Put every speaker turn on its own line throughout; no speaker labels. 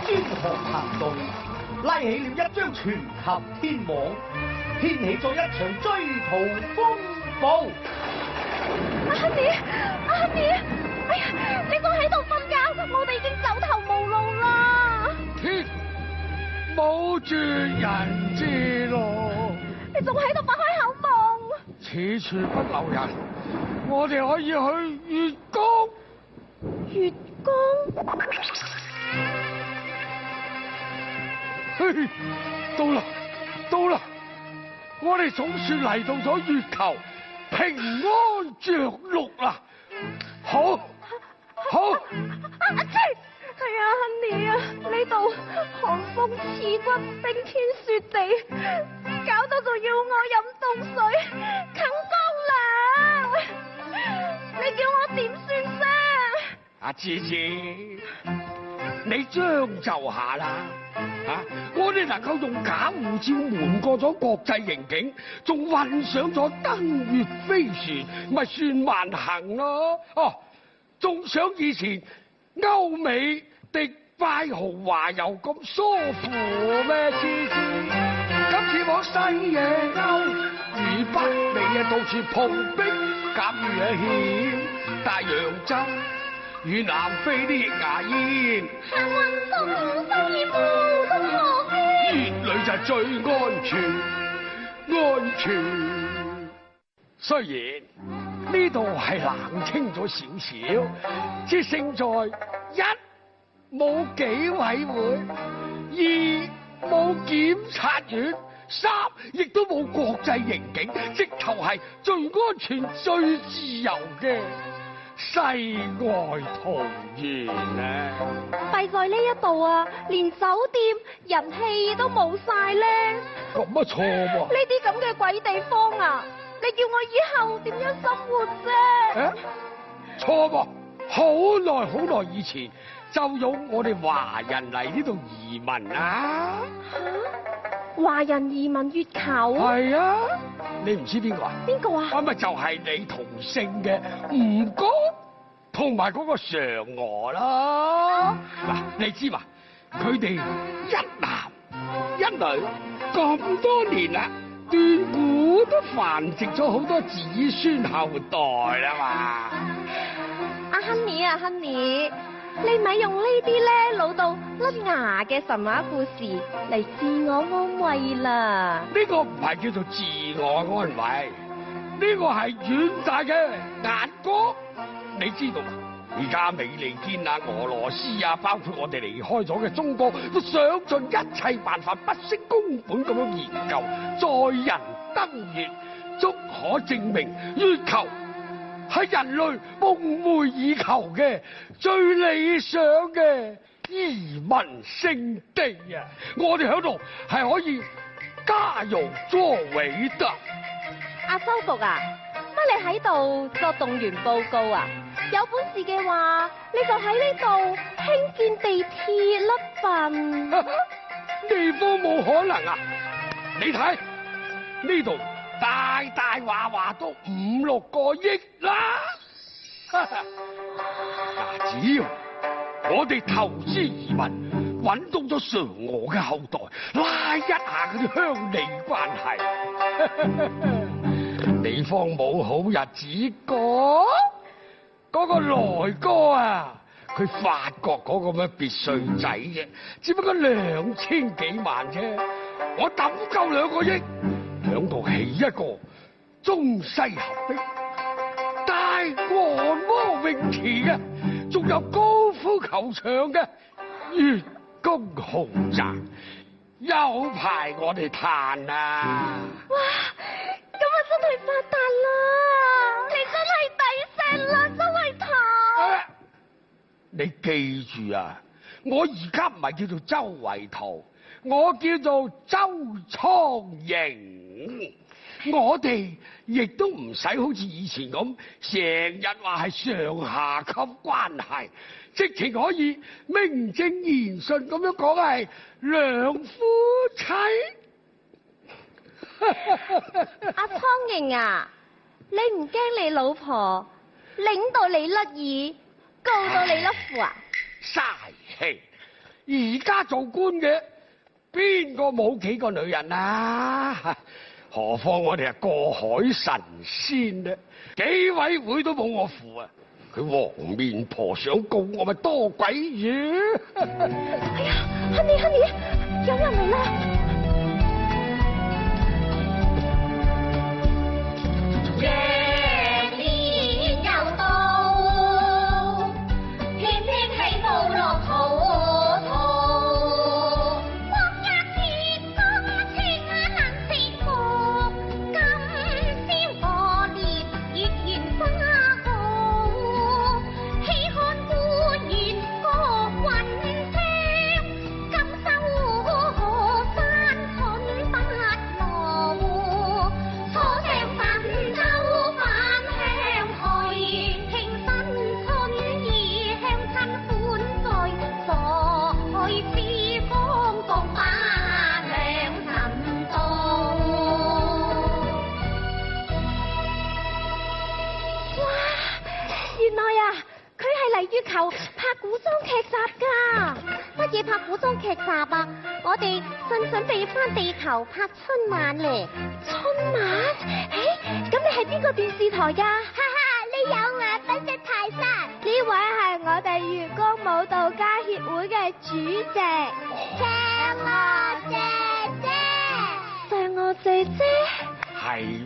專項行動，拉起了一張全球天網，掀起咗一場追逃風暴。
阿亨利，哎呀，你仲喺度瞓覺？我哋已經走投無路啦！
天無絕人之路，
你仲喺度發開口夢？
此處不留人，我哋可以去月宮。
月宮？
嘿，到啦！我哋總算嚟到咗月球，平安着陸啦！好，
阿切！係啊，亨利啊，呢度寒風刺骨，冰天雪地，搞到仲要我飲凍水，啃乾糧，你叫我點算先？
阿芝芝，你將就下啦！我哋能夠用假護照瞞過咗國際刑警，仲混上咗登月飛船，咪算萬幸咯！哦，仲想以前歐美迪拜豪華遊咁舒服咩？芝芝，今次往西野歐與北美到處碰壁，咁樣險大洋洲與南非啲液牙煙，
行運動生意無痛可惜，
月裏就係最安全。雖然呢度係冷清咗少少，只勝在一冇紀委會，二冇檢察院，三亦都冇國際刑警，直頭係最安全、最自由嘅世外桃源啊！
弊在呢一度啊，連酒店人氣都冇晒咧。
咁乜錯喎？
呢啲咁嘅鬼地方啊，你叫我以後點樣生活啫？
錯喎！好耐以前就有我哋華人嚟呢度移民啊！
華人移民月球？
係啊！你唔知邊個啊？
邊個啊？
咪就係你同姓嘅吳哥同埋嗰個嫦娥啦。嗱，你知嘛？佢哋一男一女咁多年啦，斷估都繁殖咗好多子孫後代啦嘛。
阿亨利啊，亨利，你咪用呢啲咧老到甩牙嘅神話故事嚟自我安慰啦。
呢個唔係叫做自我安慰，呢個係遠大嘅眼光。你知道嘛？而家美利堅啊、俄羅斯啊，包括我哋離開咗嘅中國，都想盡一切辦法，不惜工本咁樣研究載人登月，足可證明月球係人類夢寐以求嘅最理想嘅移民勝地啊！我哋喺度係可以加油作為的。
阿周局啊，乜你喺度作動員報告啊？有本事嘅話，你就喺呢度興建地鐵啦笨！
地方冇可能啊！你睇呢度大話都5-6個億啦！嗱，只要我哋投資移民，揾到咗嫦娥嘅後代，拉一下嗰啲鄉里關係，地方冇好日子過。嗰個來哥啊，佢法國嗰個咩別墅仔啫，只不過2000幾萬啫，我抌夠2個億，響度起一個中西合璧、大按摩泳池嘅，仲有高爾夫球場嘅月宮豪宅，有排我哋嘆啊！
哇，咁啊真係發達啦！你真係抵食啦，真係頭！
你記住啊，我而家唔係叫做周圍圖，我叫做周蒼蠅。我哋亦都唔使好似以前咁成日話係上下級關係，直情可以名正言順咁樣講係兩夫妻。
阿蒼蠅啊，你唔驚你老婆領到你甩耳，告到你甩褲啊？
嘥氣！而家做官嘅邊個冇幾個女人啊？何況我哋係過海神仙咧，紀委會都冇我符啊！佢黃面婆想告我咪多鬼嘢！
哎呀，Honey，有人嚟啦！
夜年又到，偏偏起舞落土土。國家鐵公青能舌目，今宵我獵月圓花號，喜看官員各雲車，今收河山蠢不落。初上神州返鄉去，慶新春意鄉親歡聚，在四方共把兩神道。
哇，原來啊，佢係嚟月球拍古裝劇集㗎。
乜嘢拍古裝劇集啊？我哋準備翻地球拍春晚咧。
春晚？誒，咁你係邊個電視台㗎？
哈哈，你有眼不識泰山。
呢位係我哋員工舞蹈家協會嘅主席
嫦娥姐姐。
嫦娥姐姐。
係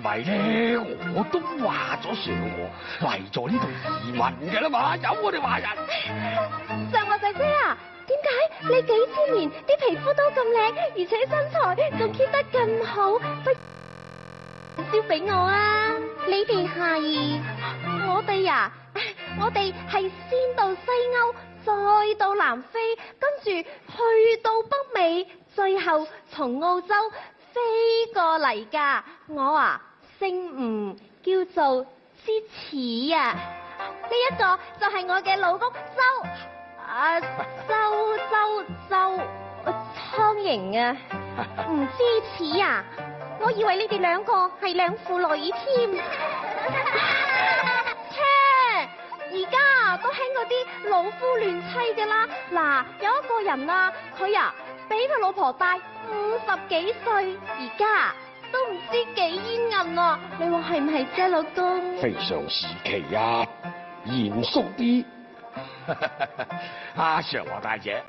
咪咧？我都話咗嫦娥嚟咗呢度移民嘅啦嘛，有我哋話人。
嫦娥姐姐啊，點解你幾千年啲皮膚都咁靚，而且身材仲 keep 得咁好？不如燒俾我啊！
你哋係？
我哋係先到西歐，再到南非，跟住去到北美，最後從澳洲飛過嚟㗎。我姓吳，叫做之始啊。呢一個就係我嘅老公周蒼蠅啊。
唔知似啊？我以為你哋兩個係兩父女添。
而家都興嗰啲老夫亂妻㗎啦。嗱，有一個人啊，佢比佢老婆大50幾歲，而家都唔知幾煙韌啊！你話係唔係啫，老公？
非常時期啊，嚴肅啲。阿嫦娥大姐，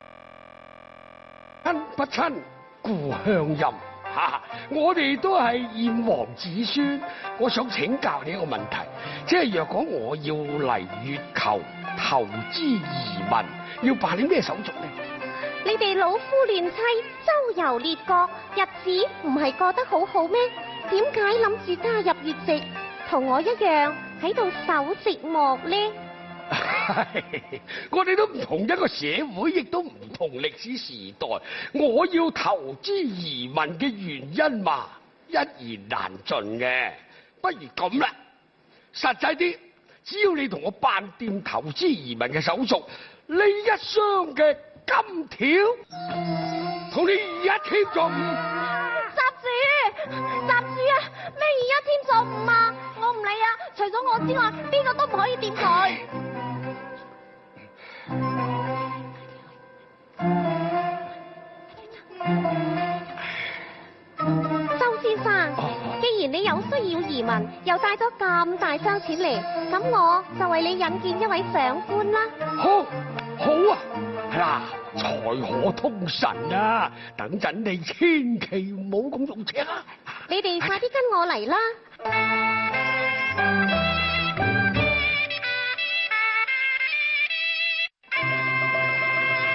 親不親故鄉音。我哋都係炎黃子孫，我想請教你一個問題，即係若果我要嚟月球投資移民，要辦啲咩手續呢？
你哋老夫亂妻，周遊列國，日子唔係過得好好咩？點解諗住加入月籍，同我一樣喺度守寂寞呢？
我哋都唔同一個社會，亦都唔同歷史時代。我要投資移民嘅原因嘛，一言難盡嘅。不如咁啦，實際啲，只要你同我辦掂投資移民嘅手續，呢一箱嘅金條，同你2:1添咗5。
閘住啊！咩2:1添咗5啊？我唔理啊！除咗我之外，邊個都唔可以掂佢。
周先生，既然你有需要移民，又帶咗咁大箱錢嚟，咁我就為你引薦一位長官啦。
好啊，嗱，財可通神啊！等陣你千祈唔好咁用車啊！
你哋快啲跟我嚟啦！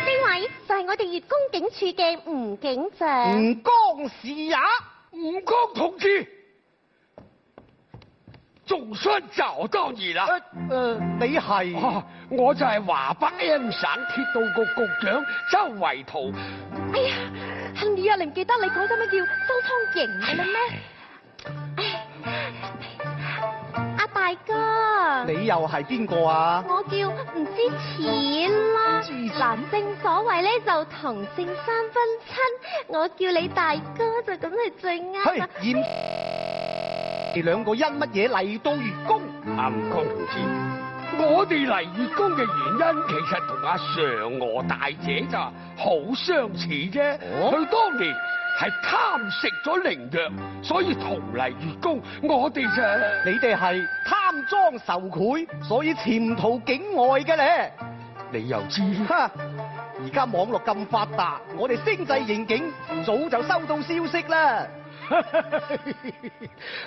呢位就係我哋粵公警署嘅吳警長。
吳江是也。
吳江同志，總算找到你啦！
你係？
我就係華北 M 省鐵道局局長周維圖。
哎呀，你唔記得你嗰陣咩叫周蒼蠅嘅啦咩？
阿大哥，
你又係邊個啊？
我叫唔知錢啦。嗱，正所謂咧就同姓3分親，我叫你大哥就咁係最啱啦。
你兩個因乜嘢嚟到月宮？
吳江同志，我哋嚟月宮嘅原因，其實同阿嫦娥大姐就好相似啫。佢當年係貪食咗靈藥，所以逃嚟月宮。我哋就
你哋係貪贓受賄，所以潛逃境外嘅咧。
你又知？
哈！而家網絡咁發達，我哋星際刑警早就收到消息啦。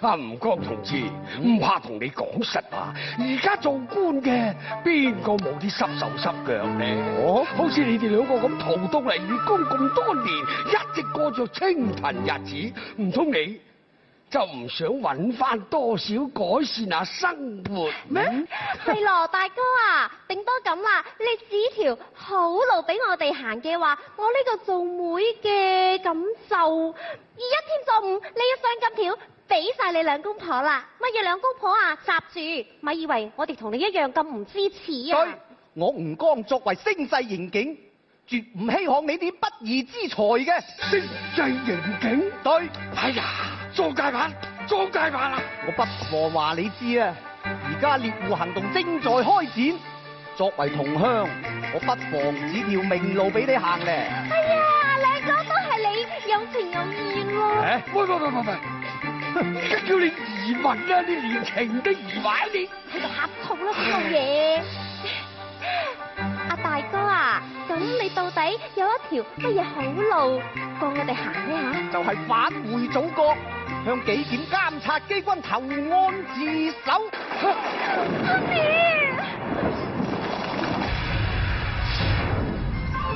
阿吳江同志，唔怕同你講實話，而家做官嘅邊個冇啲濕手濕腳咧？好似你哋兩個咁逃到嚟月宮咁多年，一直過着清貧日子，唔通你就唔想揾翻多少改善下生活咩？
係羅大哥啊，頂多咁啦，你指條好路俾我哋行嘅話，我呢個做妹嘅咁就二一添咗五，呢一雙金條俾晒你兩公婆啦。乜嘢兩公婆啊？閘住，咪以為我哋同你一樣咁唔支持啊！
對，我吳江作為星際刑警，絕唔稀罕你啲不義之財嘅。
星際刑警？
對，
哎呀！裝大版，裝大版啦！
我不妨話你知啊，而家獵戶行動正在開展，作為同鄉，我不妨指條明路俾你行咧。
哎呀，兩個都係你有情有義喎。
喂，叫你移民啦，你連情都移埋你。
喺度呷醋啦，老爺。阿大哥啊，咁你到底有一條乜嘢好路過我哋行呢吓？
就係返回祖國，向紀檢監察機關投案自首。
阿姐。